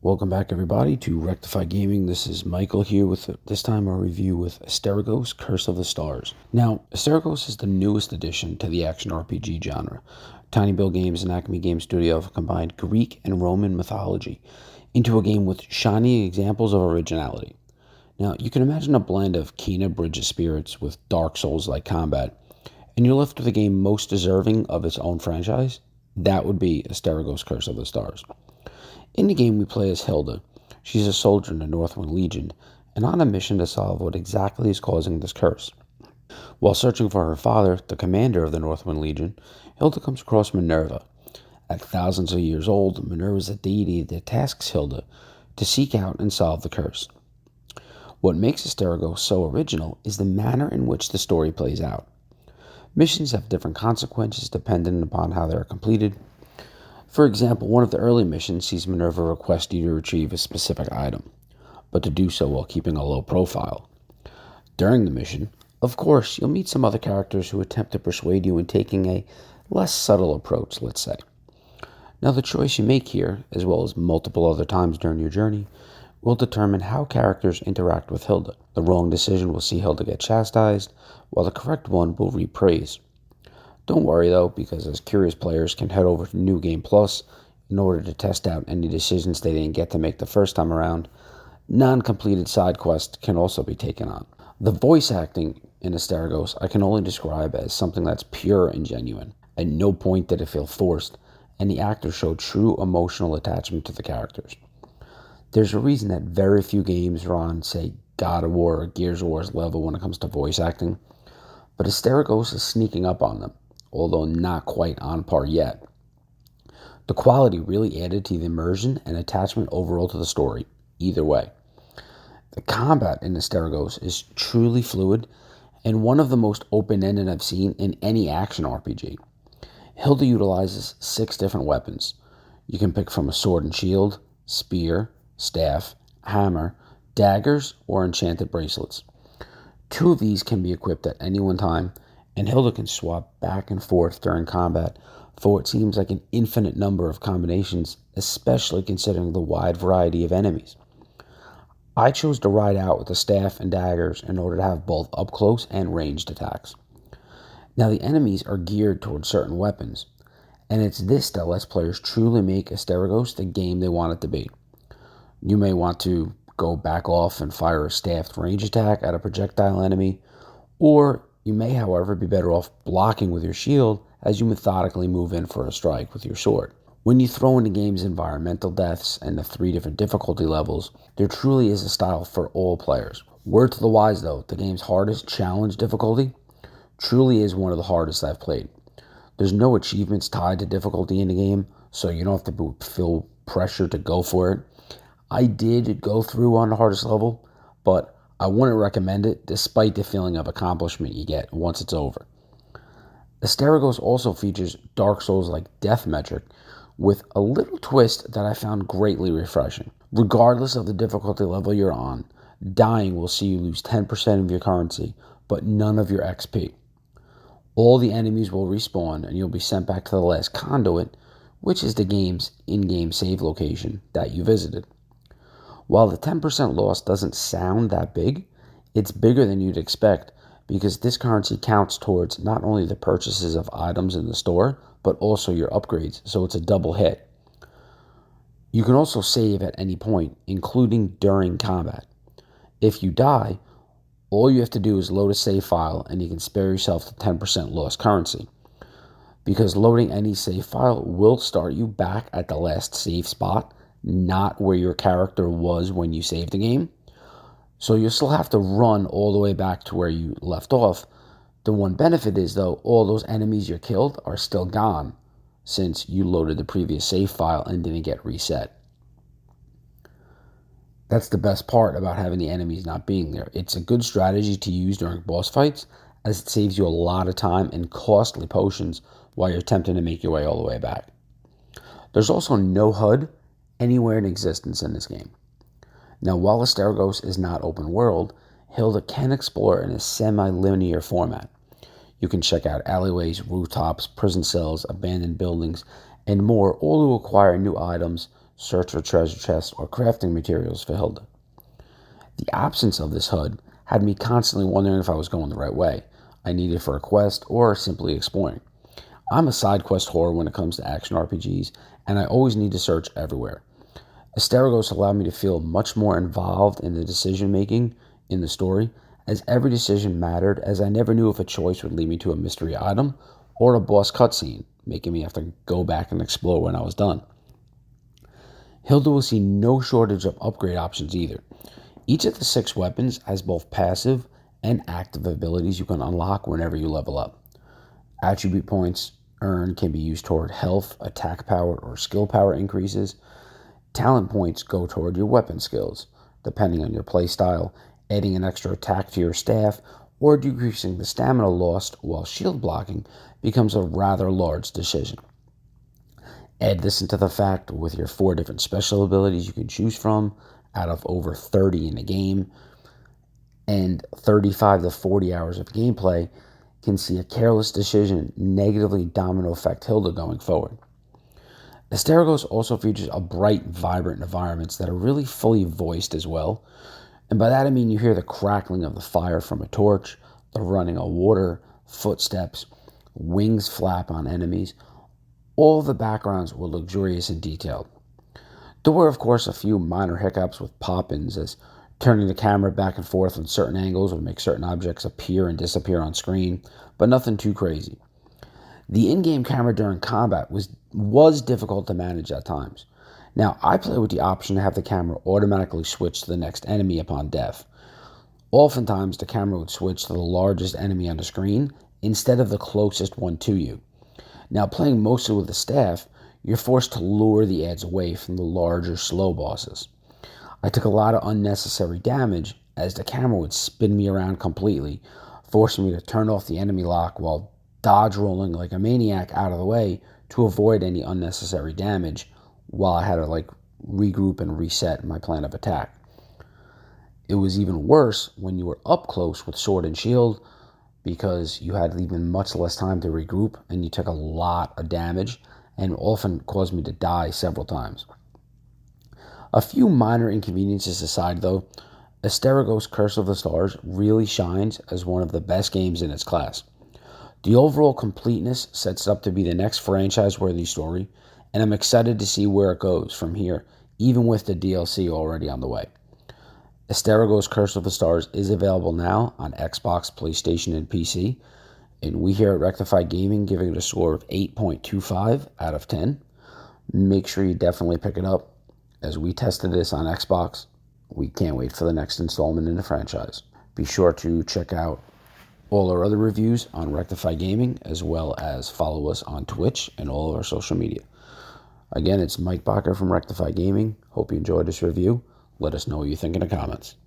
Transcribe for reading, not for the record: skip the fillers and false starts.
Welcome back, everybody, to Rectify Gaming. This is Michael here with this time a review with Asterigos Curse of the Stars. Now, Asterigos is the newest addition to the action RPG genre. Tiny Build Games and Acme Game Studio have combined Greek and Roman mythology into a game with shining examples of originality. Now, you can imagine a blend of Kena Bridge of Spirits with Dark Souls-like combat, and you're left with a game most deserving of its own franchise. That would be Asterigos Curse of the Stars. In the game, we play as Hilda. She's a soldier in the Northwind Legion, and on a mission to solve what exactly is causing this curse. While searching for her father, the commander of the Northwind Legion, Hilda comes across Minerva. At thousands of years old, Minerva is a deity that tasks Hilda to seek out and solve the curse. What makes Asterigos so original is the manner in which the story plays out. Missions have different consequences depending upon how they are completed. For example, one of the early missions sees Minerva request you to retrieve a specific item, but to do so while keeping a low profile. During the mission, of course, you'll meet some other characters who attempt to persuade you in taking a less subtle approach, let's say. Now, the choice you make here, as well as multiple other times during your journey, will determine how characters interact with Hilda. The wrong decision will see Hilda get chastised, while the correct one will reap praise. Don't worry though, because as curious players can head over to New Game Plus in order to test out any decisions they didn't get to make the first time around. Non-completed side quests can also be taken on. The voice acting in Asterigos I can only describe as something that's pure and genuine. At no point did it feel forced, and the actors showed true emotional attachment to the characters. There's a reason that very few games are on, say, God of War or Gears of War's level when it comes to voice acting, but Asterigos is sneaking up on them, although not quite on par yet. The quality really added to the immersion and attachment overall to the story, either way. The combat in Asterigos is truly fluid and one of the most open-ended I've seen in any action RPG. Hilda utilizes 6 different weapons. You can pick from a sword and shield, spear, staff, hammer, daggers, or enchanted bracelets. 2 of these can be equipped at any one time, and Hilda can swap back and forth during combat for what seems like an infinite number of combinations, especially considering the wide variety of enemies. I chose to ride out with the staff and daggers in order to have both up-close and ranged attacks. Now, the enemies are geared towards certain weapons, and it's this that lets players truly make Asterigos the game they want it to be. You may want to go back off and fire a staffed range attack at a projectile enemy, or you may, however, be better off blocking with your shield as you methodically move in for a strike with your sword. When you throw in the game's environmental deaths and the 3 different difficulty levels, there truly is a style for all players. Word to the wise though, the game's hardest challenge difficulty truly is one of the hardest I've played. There's no achievements tied to difficulty in the game, so you don't have to feel pressure to go for it. I did go through on the hardest level, but I wouldn't recommend it despite the feeling of accomplishment you get once it's over. Asterigos also features Dark Souls-like death metric with a little twist that I found greatly refreshing. Regardless of the difficulty level you're on, dying will see you lose 10% of your currency, but none of your XP. All the enemies will respawn and you'll be sent back to the last conduit, which is the game's in-game save location that you visited. While the 10% loss doesn't sound that big, it's bigger than you'd expect because this currency counts towards not only the purchases of items in the store, but also your upgrades, so it's a double hit. You can also save at any point, including during combat. If you die, all you have to do is load a save file and you can spare yourself the 10% lost currency. Because loading any save file will start you back at the last save spot, not where your character was when you saved the game. So you'll still have to run all the way back to where you left off. The one benefit is, though, all those enemies you killed are still gone since you loaded the previous save file and didn't get reset. That's the best part about having the enemies not being there. It's a good strategy to use during boss fights as it saves you a lot of time and costly potions while you're attempting to make your way all the way back. There's also no HUD anywhere in existence in this game. Now, while Asterigos is not open world, Hilda can explore in a semi-linear format. You can check out alleyways, rooftops, prison cells, abandoned buildings, and more, all to acquire new items, search for treasure chests, or crafting materials for Hilda. The absence of this HUD had me constantly wondering if I was going the right way. I needed for a quest or simply exploring. I'm a side quest whore when it comes to action RPGs, and I always need to search everywhere. Asterigos allowed me to feel much more involved in the decision making in the story, as every decision mattered, as I never knew if a choice would lead me to a mystery item or a boss cutscene, making me have to go back and explore when I was done. Hilda will see no shortage of upgrade options either. Each of the 6 weapons has both passive and active abilities you can unlock whenever you level up. Attribute points earned can be used toward health, attack power, or skill power increases. Talent points go toward your weapon skills, depending on your playstyle, adding an extra attack to your staff, or decreasing the stamina lost while shield blocking becomes a rather large decision. Add this into the fact with your 4 different special abilities you can choose from out of over 30 in the game, and 35 to 40 hours of gameplay can see a careless decision negatively domino affect Hilda going forward. Asterigos also features a bright, vibrant environments that are really fully voiced as well. And by that I mean you hear the crackling of the fire from a torch, the running of water, footsteps, wings flap on enemies. All the backgrounds were luxurious and detailed. There were, of course, a few minor hiccups with pop-ins, as turning the camera back and forth on certain angles would make certain objects appear and disappear on screen, but nothing too crazy. The in-game camera during combat was difficult to manage at times. Now, I play with the option to have the camera automatically switch to the next enemy upon death. Oftentimes, the camera would switch to the largest enemy on the screen instead of the closest one to you. Now, playing mostly with the staff, you're forced to lure the ads away from the larger, slow bosses. I took a lot of unnecessary damage as the camera would spin me around completely, forcing me to turn off the enemy lock while dodge rolling like a maniac out of the way to avoid any unnecessary damage while I had to regroup and reset my plan of attack. It was even worse when you were up close with sword and shield because you had even much less time to regroup and you took a lot of damage and often caused me to die several times. A few minor inconveniences aside though, Asterigos Curse of the Stars really shines as one of the best games in its class. The overall completeness sets it up to be the next franchise-worthy story, and I'm excited to see where it goes from here, even with the DLC already on the way. Asterigos Curse of the Stars is available now on Xbox, PlayStation, and PC, and we here at Rectify Gaming giving it a score of 8.25 out of 10. Make sure you definitely pick it up, as we tested this on Xbox. We can't wait for the next installment in the franchise. Be sure to check out all our other reviews on Rectify Gaming, as well as follow us on Twitch and all of our social media. Again, it's Mike Bacher from Rectify Gaming. Hope you enjoyed this review. Let us know what you think in the comments.